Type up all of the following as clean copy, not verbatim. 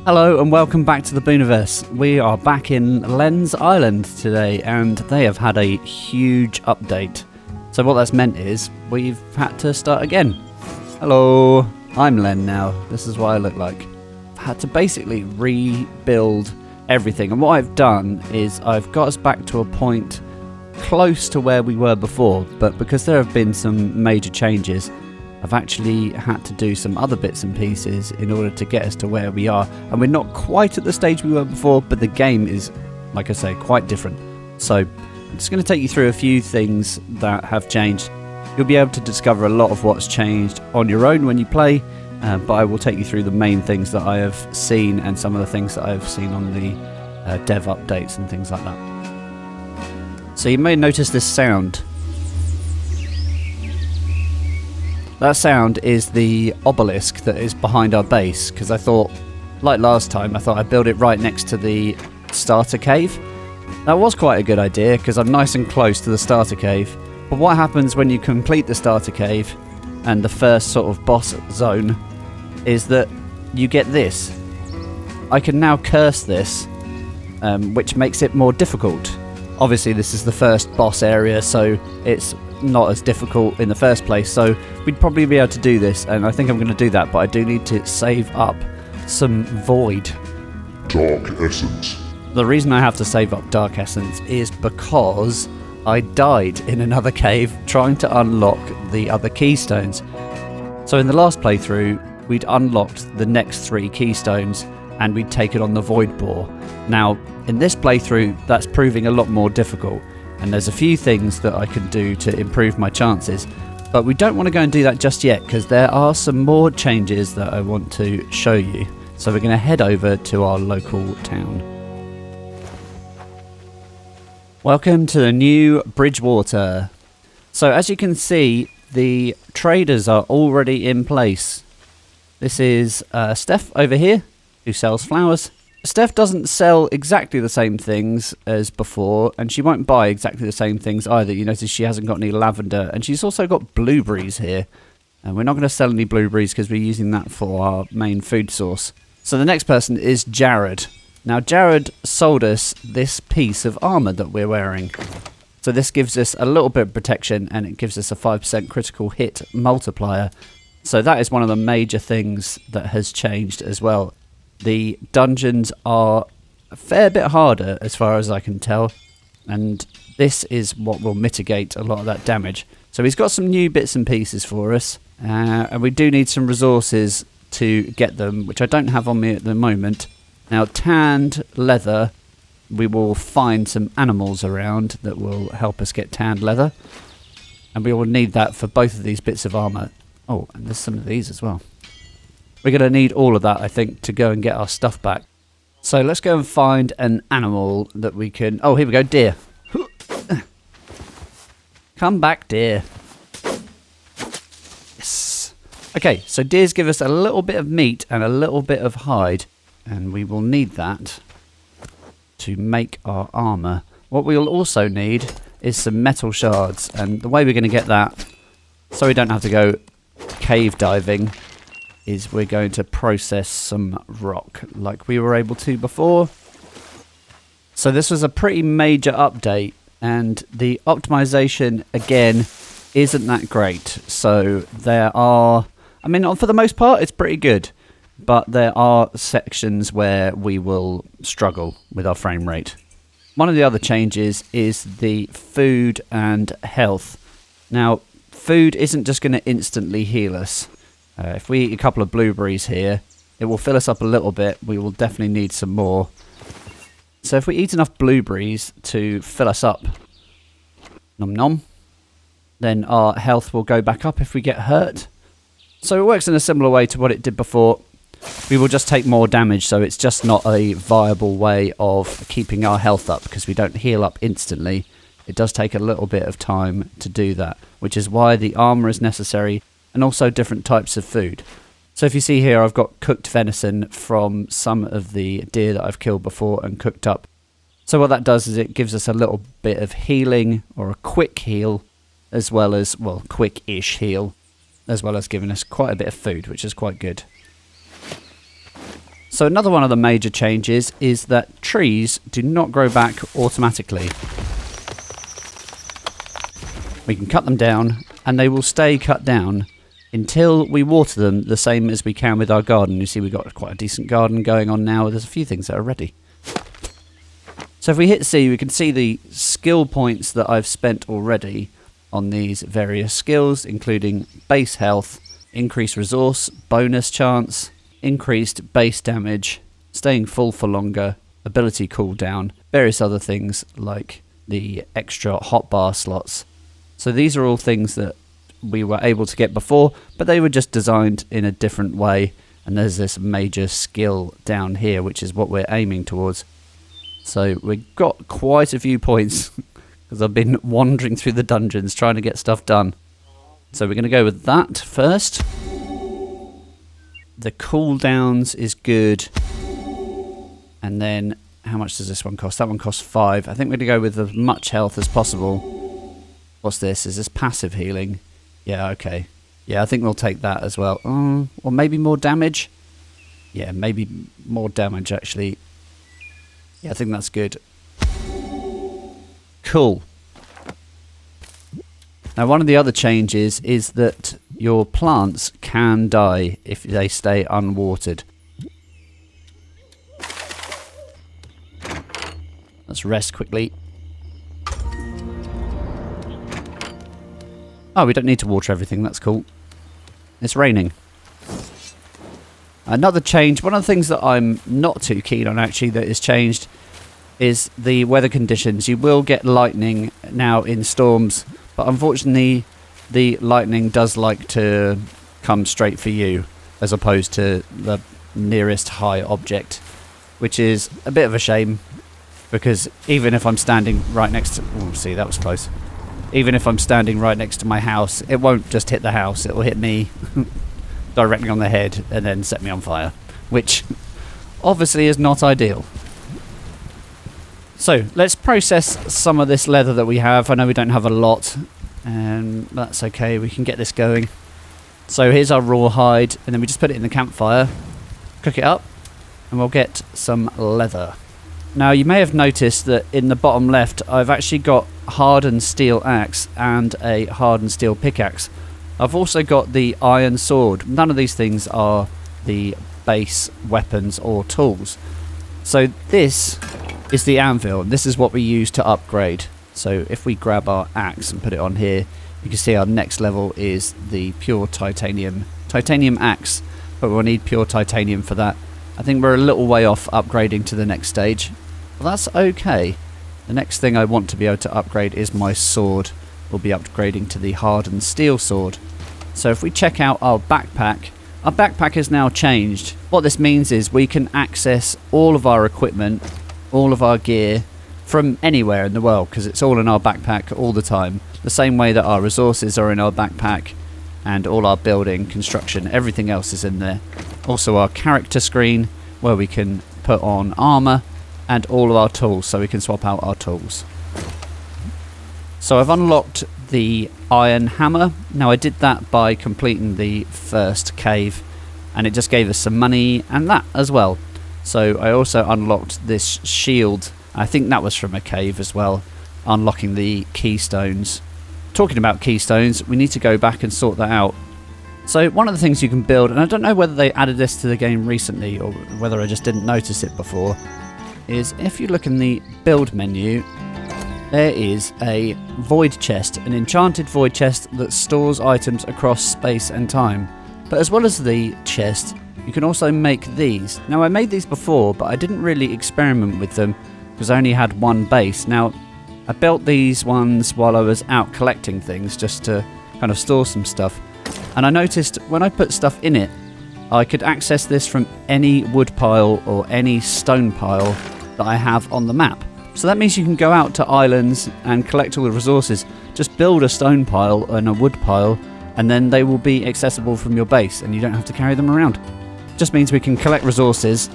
Hello and welcome back to the Booniverse. We are back in Len's Island today and they have had a huge update. So what that's meant is we've had to start again. Hello, I'm Len now. This is what I look like. I've had to basically rebuild everything, and what I've done is I've got us back to a point close to where we were before, but because there have been some major changes, I've actually had to do some other bits and pieces in order to get us to where we are. And we're not quite at the stage we were before, but the game is, like I say, quite different. So I'm just going to take you through a few things that have changed. You'll be able to discover a lot of what's changed on your own when you play, but I will take you through the main things that I have seen and some of the things that I have seen on the dev updates and things like that. So you may notice this sound. That sound is the obelisk that is behind our base, because I thought, like last time, I thought I'd build it right next to the starter cave. That was quite a good idea, because I'm nice and close to the starter cave. But what happens when you complete the starter cave and the first sort of boss zone is that you get this. I can now curse this, which makes it more difficult. Obviously this is the first boss area, so it's not as difficult in the first place, so we'd probably be able to do this, and I think I'm going to do that, but I do need to save up some void. Dark Essence. The reason I have to save up Dark Essence is because I died in another cave trying to unlock the other keystones. So in the last playthrough, we'd unlocked the next 3 keystones and we'd taken on the Void Boar. Now, in this playthrough, that's proving a lot more difficult, and there's a few things that I can do to improve my chances, but we don't want to go and do that just yet because there are some more changes that I want to show you. So we're going to head over to our local town. Welcome to the new Bridgewater. So as you can see, the traders are already in place. This is Steph over here, who sells flowers. Steph doesn't sell exactly the same things as before, and she won't buy exactly the same things either. You notice she hasn't got any lavender, and she's also got blueberries here. And we're not going to sell any blueberries because we're using that for our main food source. So the next person is Jared. Now Jared sold us this piece of armor that we're wearing. So this gives us a little bit of protection, and it gives us a 5% critical hit multiplier. So that is one of the major things that has changed as well. The dungeons are a fair bit harder as far as I can tell, and this is what will mitigate a lot of that damage. So he's got some new bits and pieces for us, and we do need some resources to get them, which I don't have on me at the moment. Now, tanned leather, we will find some animals around that will help us get tanned leather, and we will need that for both of these bits of armor. Oh, and there's some of these as well. We're going to need all of that, I think, to go and get our stuff back. So let's go and find an animal that we can... Oh, here we go, deer. Come back, deer. Yes. Okay, so deers give us a little bit of meat and a little bit of hide, and we will need that to make our armor. What we'll also need is some metal shards, and the way we're going to get that, so we don't have to go cave diving, is we're going to process some rock like we were able to before. So this was a pretty major update, and the optimization again isn't that great. So there are, I mean, for the most part it's pretty good, but there are sections where we will struggle with our frame rate. One of the other changes is the food and health. Now, food isn't just going to instantly heal us. If we eat a couple of blueberries here, it will fill us up a little bit. We will definitely need some more. So if we eat enough blueberries to fill us up, nom nom, then our health will go back up if we get hurt. So it works in a similar way to what it did before. We will just take more damage, so it's just not a viable way of keeping our health up because we don't heal up instantly. It does take a little bit of time to do that, which is why the armor is necessary, and also different types of food. So if you see here, I've got cooked venison from some of the deer that I've killed before and cooked up. So what that does is it gives us a little bit of healing, or a quick heal, as well as, well, quick-ish heal, as well as giving us quite a bit of food, which is quite good. So another one of the major changes is that trees do not grow back automatically. We can cut them down and they will stay cut down until we water them the same as we can with our garden. You see we've got quite a decent garden going on now. There's a few things that are ready. So if we hit C, we can see the skill points that I've spent already on these various skills, including base health, increased resource, bonus chance, increased base damage, staying full for longer, ability cooldown, various other things like the extra hotbar slots. So these are all things that we were able to get before, but they were just designed in a different way. And there's this major skill down here, which is what we're aiming towards. So we've got quite a few points because I've been wandering through the dungeons trying to get stuff done. So we're going to go with that first. The cooldowns is good. And then how much does this one cost? That one costs 5. I think we're going to go with as much health as possible. What's this? Is this passive healing? Yeah, okay. Yeah, I think we'll take that as well. Or maybe more damage? Yeah, maybe more damage, actually. Yeah, I think that's good. Cool. Now, one of the other changes is that your plants can die if they stay unwatered. Let's rest quickly. Oh, we don't need to water everything. That's cool. It's raining. Another change, one of the things that I'm not too keen on actually that is changed is the weather conditions. You will get lightning now in storms, but unfortunately the lightning does like to come straight for you as opposed to the nearest high object, which is a bit of a shame because even if I'm standing right next to... Oh, see, that was close. Even if I'm standing right next to my house, it won't just hit the house, it will hit me directly on the head and then set me on fire, which obviously is not ideal. So let's process some of this leather that we have. I know we don't have a lot, and that's okay, we can get this going. So here's our raw hide, and then we just put it in the campfire, cook it up, and we'll get some leather. Now you may have noticed that in the bottom left I've actually got hardened steel axe and a hardened steel pickaxe. I've also got the iron sword. None of these things are the base weapons or tools. So this is the anvil, and this is what we use to upgrade. So if we grab our axe and put it on here, you can see our next level is the pure titanium axe, but we'll need pure titanium for that. I think we're a little way off upgrading to the next stage. Well, that's okay. The next thing I want to be able to upgrade is my sword. We'll be upgrading to the hardened steel sword. So if we check out our backpack is now changed. What this means is we can access all of our equipment, all of our gear from anywhere in the world because it's all in our backpack all the time. The same way that our resources are in our backpack and all our building, construction, everything else is in there. Also our character screen where we can put on armor and all of our tools, so we can swap out our tools. So I've unlocked the iron hammer. Now I did that by completing the first cave, and it just gave us some money and that as well. So I also unlocked this shield. I think that was from a cave as well, unlocking the keystones. Talking about keystones, we need to go back and sort that out. So one of the things you can build, and I don't know whether they added this to the game recently or whether I just didn't notice it before, is if you look in the build menu, there is a void chest, an enchanted void chest that stores items across space and time. But as well as the chest, you can also make these. Now I made these before, but I didn't really experiment with them because I only had one base. Now I built these ones while I was out collecting things just to kind of store some stuff. And I noticed when I put stuff in it, I could access this from any wood pile or any stone pile that I have on the map. So that means you can go out to islands and collect all the resources. Just build a stone pile and a wood pile, and then they will be accessible from your base and you don't have to carry them around. Just means we can collect resources,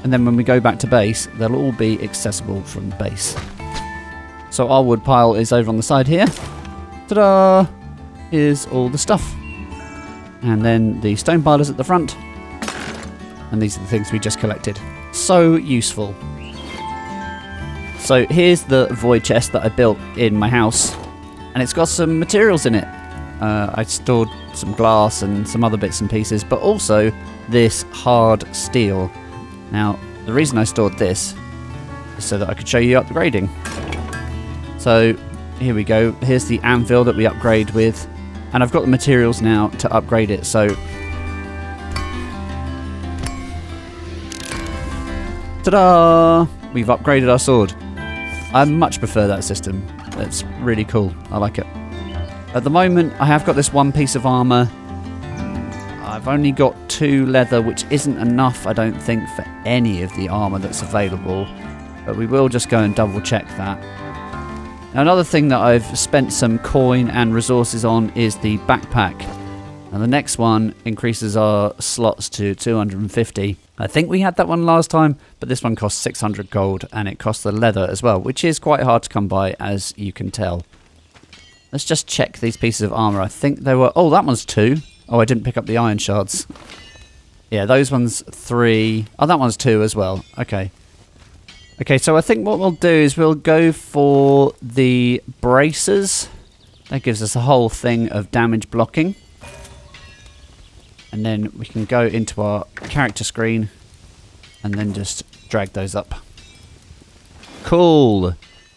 and then when we go back to base, they'll all be accessible from base. So our wood pile is over on the side here. Ta-da! Here's all the stuff. And then the stone pile is at the front. And these are the things we just collected. So useful. So here's the void chest that I built in my house. And it's got some materials in it. I stored some glass and some other bits and pieces, but also this hard steel. Now, the reason I stored this is so that I could show you upgrading. So here we go. Here's the anvil that we upgrade with. And I've got the materials now to upgrade it. So ta-da! We've upgraded our sword. I much prefer that system. It's really cool. I like it. At the moment, I have got this one piece of armor. I've only got 2 leather, which isn't enough, I don't think, for any of the armor that's available. But we will just go and double check that. Now, another thing that I've spent some coin and resources on is the backpack. And the next one increases our slots to 250. I think we had that one last time, but this one costs 600 gold, and it costs the leather as well, which is quite hard to come by, as you can tell. Let's just check these pieces of armor. I think they were... Oh, that one's 2. Oh, I didn't pick up the iron shards. Yeah, those ones 3. Oh, that one's 2 as well. Okay. Okay, so I think what we'll do is we'll go for the bracers. That gives us a whole thing of damage blocking. And then we can go into our character screen and then just drag those up. Cool.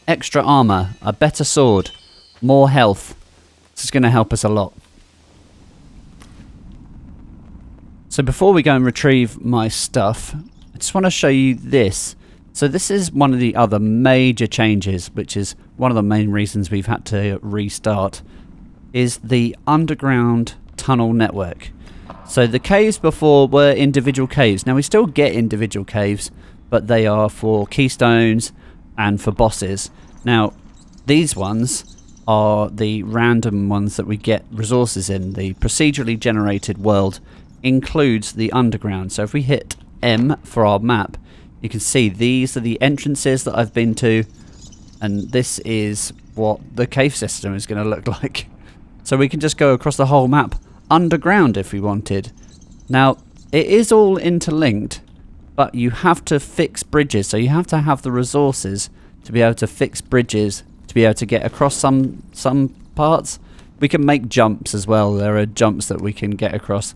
Extra armor, a better sword, more health. This is going to help us a lot. So before we go and retrieve my stuff, I just want to show you this. So this is one of the other major changes, which is one of the main reasons we've had to restart, is the underground tunnel network. So the caves before were individual caves. Now we still get individual caves, but they are for keystones and for bosses. Now these ones are the random ones that we get resources in. The procedurally generated world includes the underground. So if we hit M for our map, you can see these are the entrances that I've been to, and this is what the cave system is going to look like. So we can just go across the whole map underground if we wanted. Now it is all interlinked, but you have to fix bridges, so you have to have the resources to be able to fix bridges, to be able to get across some parts. We can make jumps as well. There are jumps that we can get across,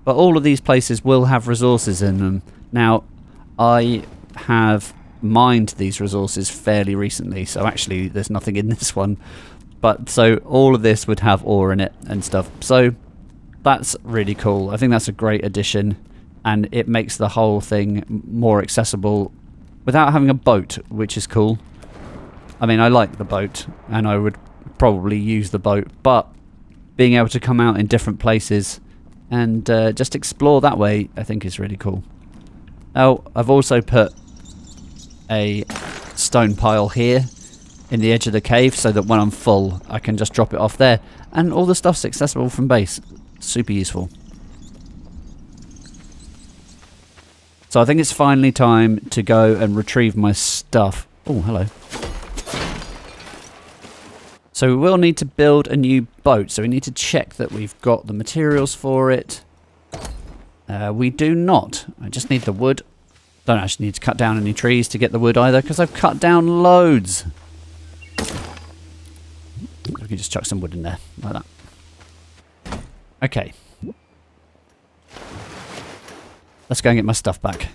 but all of these places will have resources in them. Now I have mined these resources fairly recently, so actually there's nothing in this one, but so all of this would have ore in it and stuff. So that's really cool. I think that's a great addition, and it makes the whole thing more accessible without having a boat, which is cool. I mean, I like the boat, and I would probably use the boat, but being able to come out in different places and just explore that way, I think is really cool. Now, I've also put a stone pile here in the edge of the cave so that when I'm full, I can just drop it off there, and all the stuff's accessible from base. Super useful. So I think it's finally time to go and retrieve my stuff. Oh, hello. So we will need to build a new boat, so we need to check that we've got the materials for it. We do not. I just need the wood. Don't actually need to cut down any trees to get the wood either, because I've cut down loads. We can just chuck some wood in there, like that. Okay. Let's go and get my stuff back.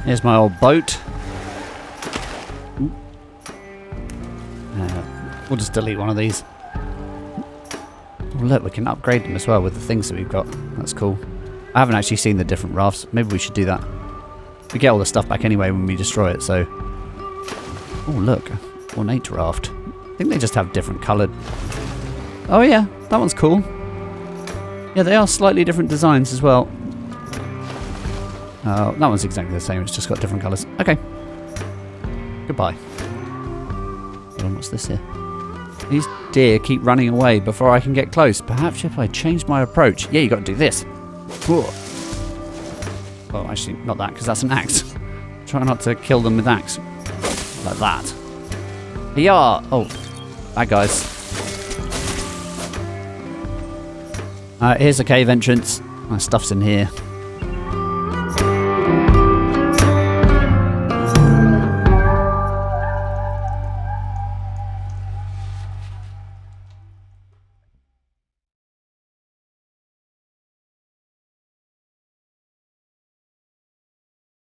Here's my old boat. We'll just delete one of these. Oh, look, we can upgrade them as well with the things that we've got. That's cool. I haven't actually seen the different rafts. Maybe we should do that. We get all the stuff back anyway when we destroy it, so... Oh, look. Ornate raft. I think they just have different coloured... Oh, yeah. That one's cool. Yeah, they are slightly different designs as well. That one's exactly the same. It's just got different colours. Okay. Goodbye. on, what's this here? These deer keep running away before I can get close. Perhaps if I change my approach. Yeah, you got to do this. Whoa. Well, actually, not that, because that's an axe. Try not to kill them with axe. Like that. Yeah. Oh, bad guys. Here's a cave entrance. My stuff's in here.